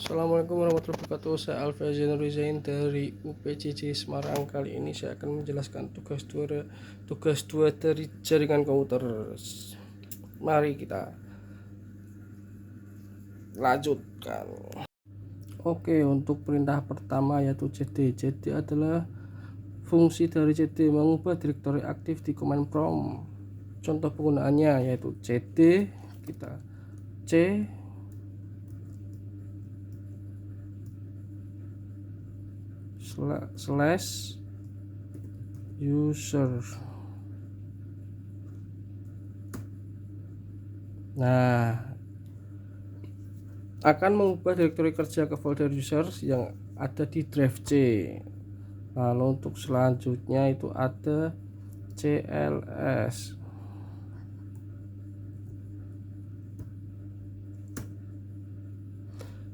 Assalamualaikum warahmatullahi wabarakatuh. Saya Alfa Zain dari UPCC Semarang. Kali ini saya akan menjelaskan tugas dua dari jaringan komputer. Mari kita lanjutkan. Oke, untuk perintah pertama yaitu cd. cd adalah fungsi dari cd, mengubah direktori aktif di command prompt. Contoh penggunaannya yaitu cd, kita c slash user. Nah, akan mengubah direktori kerja ke folder users yang ada di drive C. Lalu untuk selanjutnya itu ada cls.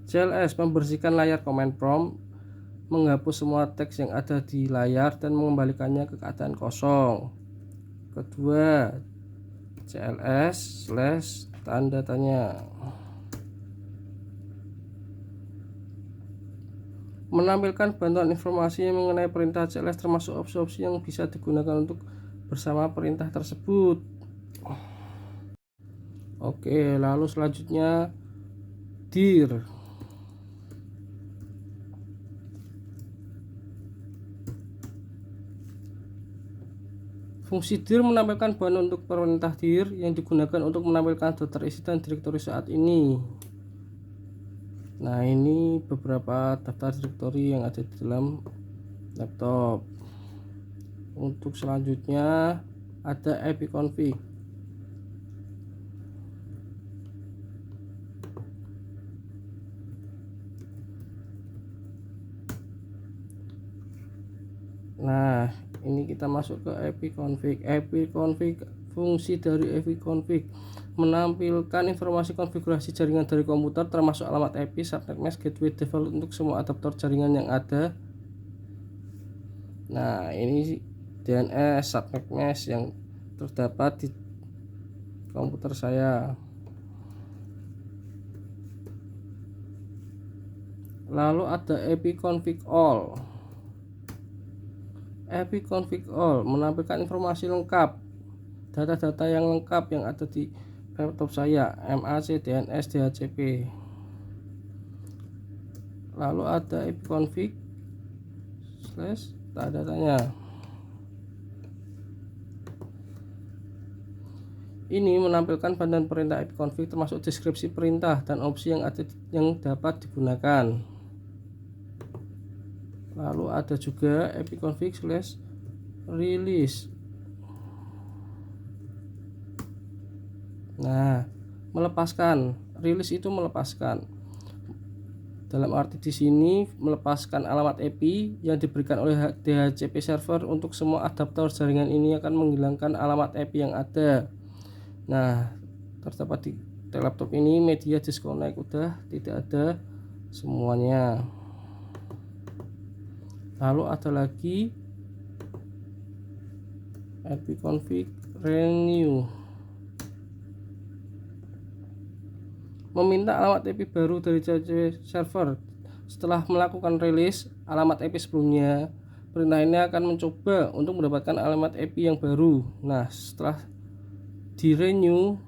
cls membersihkan layar command prompt, menghapus semua teks yang ada di layar dan mengembalikannya ke keadaan kosong. Kedua, cls slash tanda tanya menampilkan bantuan informasi mengenai perintah cls termasuk opsi-opsi yang bisa digunakan untuk bersama perintah tersebut. Oke, lalu selanjutnya dir. Fungsi dir menampilkan bahan untuk perintah dir yang digunakan untuk menampilkan daftar isi dan direktori saat ini. Nah, ini beberapa daftar direktori yang ada di dalam laptop. Untuk selanjutnya ada ipconfig. Nah, ini kita masuk ke ipconfig. Fungsi dari ipconfig menampilkan informasi konfigurasi jaringan dari komputer termasuk alamat IP, subnet mask, gateway default untuk semua adaptor jaringan yang ada. Nah, ini DNS subnet mask yang terdapat di komputer saya. Lalu ada ipconfig all. ipconfig all menampilkan informasi lengkap, data-data yang lengkap yang ada di laptop saya, MAC, DNS, DHCP. Lalu ada ipconfig slash tanda tanya. Ini menampilkan bantuan perintah ipconfig termasuk deskripsi perintah dan opsi yang dapat digunakan. Lalu ada juga ipconfig slash release. Nah, melepaskan. Release itu melepaskan. Dalam arti di sini melepaskan alamat IP yang diberikan oleh DHCP server untuk semua adaptor jaringan ini akan menghilangkan alamat IP yang ada. Nah, terdapat di laptop ini media disconnect udah tidak ada semuanya. Lalu ada lagi ipconfig renew, meminta alamat IP baru dari DHCP server. Setelah melakukan rilis alamat IP sebelumnya, perintah ini akan mencoba untuk mendapatkan alamat IP yang baru. Nah, setelah di renew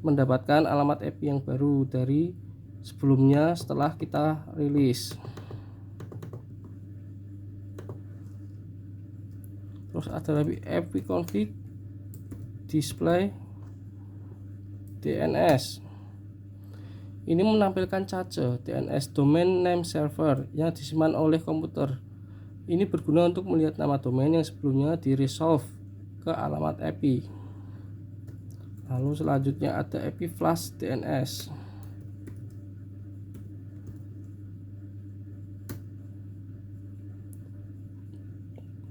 mendapatkan alamat IP yang baru dari sebelumnya setelah kita rilis. Terus ada lagi ipconfig display DNS. Ini menampilkan cache DNS domain name server yang disimpan oleh komputer. Ini berguna untuk melihat nama domain yang sebelumnya di resolve ke alamat IP. Lalu selanjutnya ada ipflash DNS.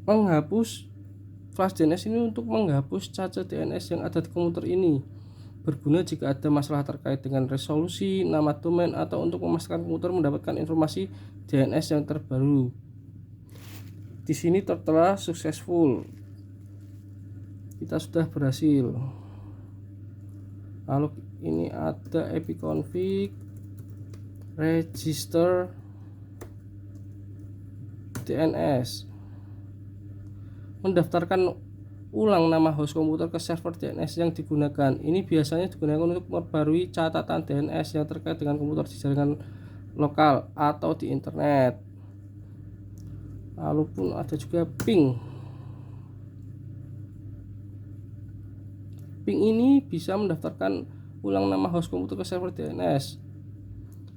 Menghapus flash DNS ini untuk menghapus cache DNS yang ada di komputer ini. Berguna jika ada masalah terkait dengan resolusi, nama domain, atau untuk memastikan komputer mendapatkan informasi DNS yang terbaru. Di sini tertera successful. Kita sudah berhasil. Lalu ini ada ipconfig register DNS, mendaftarkan ulang nama host komputer ke server DNS yang digunakan. Ini biasanya digunakan untuk memperbarui catatan DNS yang terkait dengan komputer di jaringan lokal atau di internet. Lalu pun ada juga ping. Ping ini bisa mendaftarkan ulang nama host komputer ke server DNS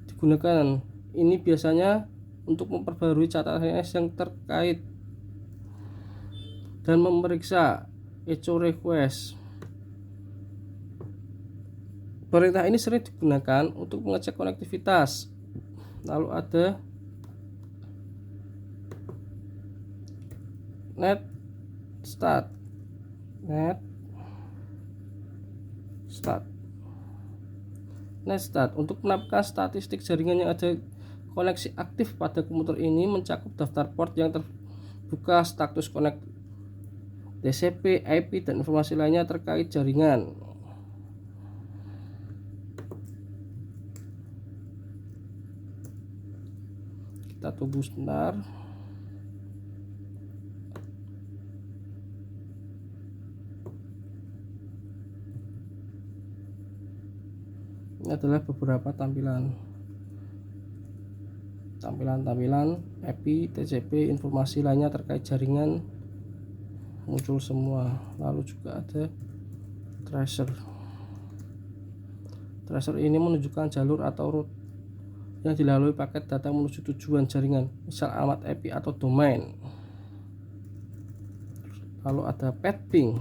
digunakan. Ini biasanya untuk memperbarui catatan DNS yang terkait dan memeriksa echo request. Perintah ini sering digunakan untuk mengecek konektivitas. Lalu ada net start. Untuk menampilkan statistik jaringan yang ada koneksi aktif pada komputer ini, mencakup daftar port yang terbuka, status connect, TCP, IP, dan informasi lainnya terkait jaringan. Kita tunggu sebentar. Ini adalah beberapa tampilan IP, TCP, informasi lainnya terkait jaringan muncul semua. Lalu juga ada tracer. Tracer ini menunjukkan jalur atau route yang dilalui paket data menuju tujuan jaringan, misal alamat IP atau domain. Lalu ada pet ping.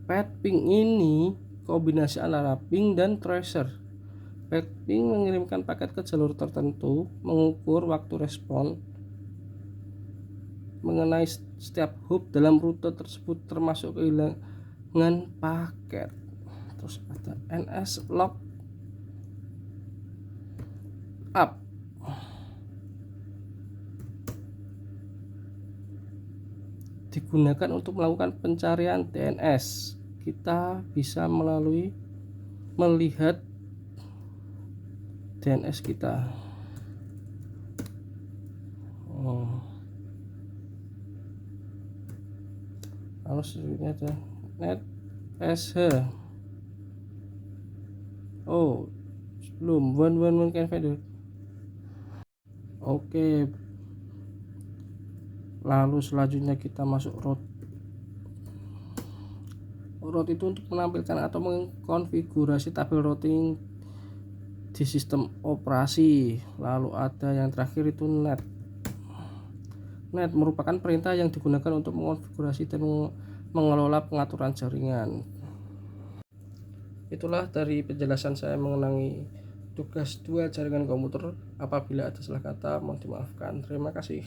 Pet ping ini kombinasi antara ping dan tracer. Pet ping mengirimkan paket ke jalur tertentu, mengukur waktu respon mengenai setiap hub dalam rute tersebut, termasuk kehilangan paket. Terus ada NS log up. Digunakan untuk melakukan pencarian DNS. Kita bisa melihat DNS kita. Lalu selanjutnya ada net sh. Belum one can find. Oke. Lalu selanjutnya kita masuk root. Root itu untuk menampilkan atau mengkonfigurasi tabel routing di sistem operasi. Lalu ada yang terakhir itu net. Net merupakan perintah yang digunakan untuk mengonfigurasi dan mengelola pengaturan jaringan. Itulah dari penjelasan saya mengenai tugas 2 jaringan komputer. Apabila ada salah kata mohon dimaafkan. Terima kasih.